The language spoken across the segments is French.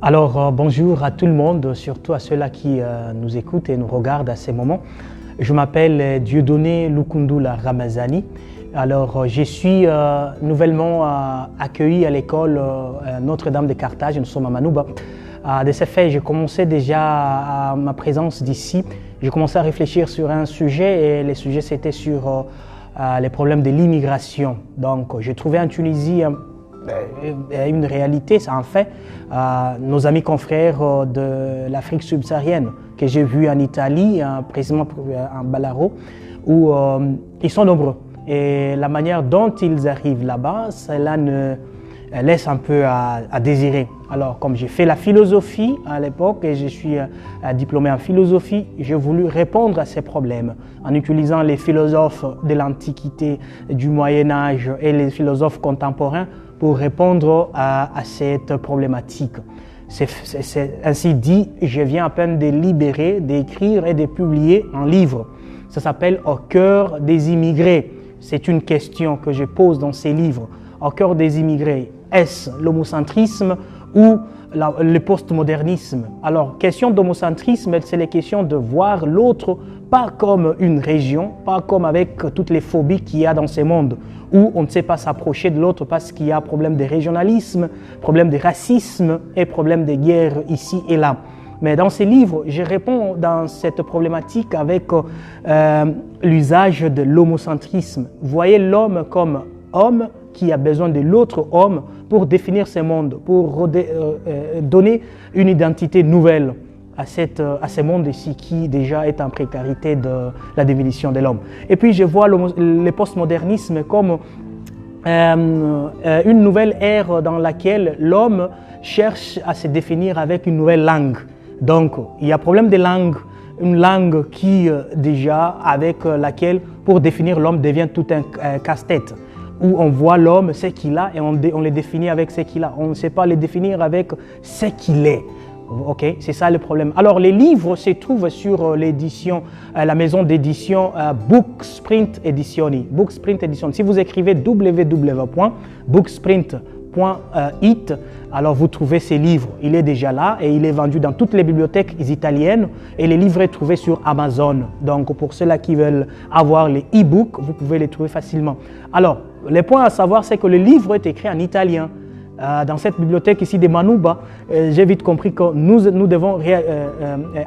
Bonjour à tout le monde, surtout à ceux-là qui nous écoutent et nous regardent à ces moments. Je m'appelle Dieudonné Lukundula Ramazani. Je suis nouvellement accueilli à l'école Notre-Dame de Carthage. Nous sommes à Manouba. De ce fait, j'ai commencé déjà à ma présence d'ici. J'ai commencé à réfléchir sur un sujet et le sujet c'était sur les problèmes de l'immigration. Donc, j'ai trouvé en Tunisie une réalité, c'est un fait. Nos amis confrères de l'Afrique subsaharienne que j'ai vus en Italie, précisément en Balaro, où ils sont nombreux. Et la manière dont ils arrivent là-bas, cela ne laisse un peu à désirer. Alors, comme j'ai fait la philosophie à l'époque et je suis diplômé en philosophie, j'ai voulu répondre à ces problèmes en utilisant les philosophes de l'Antiquité, du Moyen-Âge et les philosophes contemporains pour répondre à cette problématique. C'est ainsi dit, je viens à peine de libérer, d'écrire et de publier un livre. Ça s'appelle « Au cœur des immigrés ». C'est une question que je pose dans ces livres. Au cœur des immigrés, est-ce l'homocentrisme ou le postmodernisme? Alors, question d'homocentrisme, c'est la question de voir l'autre pas comme une région, pas comme avec toutes les phobies qu'il y a dans ce monde, où on ne sait pas s'approcher de l'autre parce qu'il y a problème de régionalisme, problème de racisme et problème de guerre ici et là. Mais dans ces livres, je réponds dans cette problématique avec l'usage de l'homocentrisme. Voyez l'homme comme homme qui a besoin de l'autre homme pour définir ce monde, pour donner une identité nouvelle à ce monde ici qui déjà est en précarité de la définition de l'homme. Et puis je vois le postmodernisme comme une nouvelle ère dans laquelle l'homme cherche à se définir avec une nouvelle langue. Donc il y a problème de langue, une langue qui déjà avec laquelle pour définir l'homme devient tout un casse-tête, où on voit l'homme, ce qu'il a, et on le définit avec ce qu'il a. On ne sait pas le définir avec ce qu'il est. Ok, c'est ça le problème. Alors, les livres se trouvent sur l'édition, la maison d'édition Booksprint Editioni. Booksprint Edition. Si vous écrivez www.booksprint.it, alors vous trouvez ces livres. Il est déjà là et il est vendu dans toutes les bibliothèques italiennes et les livres sont trouvés sur Amazon. Donc, pour ceux-là qui veulent avoir les e-books, vous pouvez les trouver facilement. Alors, le point à savoir, c'est que le livre est écrit en italien. Dans cette bibliothèque ici de Manouba, j'ai vite compris que nous devons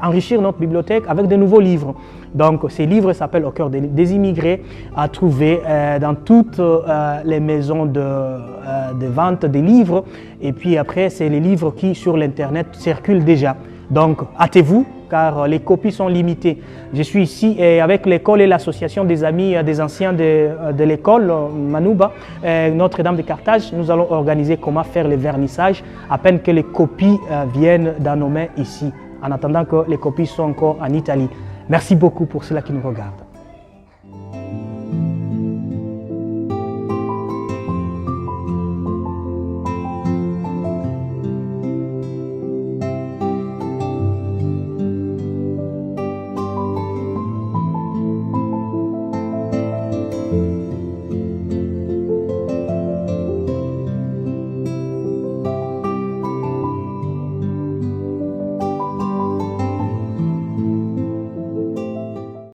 enrichir notre bibliothèque avec de nouveaux livres. Donc ces livres s'appellent « Au cœur des immigrés » à trouver dans toutes les maisons de vente des livres. Et puis après, c'est les livres qui sur l'internet circulent déjà. Donc hâtez-vous car les copies sont limitées. Je suis ici et avec l'école et l'association des amis des anciens de l'école Manouba, Notre-Dame de Carthage, nous allons organiser comment faire les vernissages à peine que les copies viennent dans nos mains ici, en attendant que les copies soient encore en Italie. Merci beaucoup pour ceux qui nous regardent.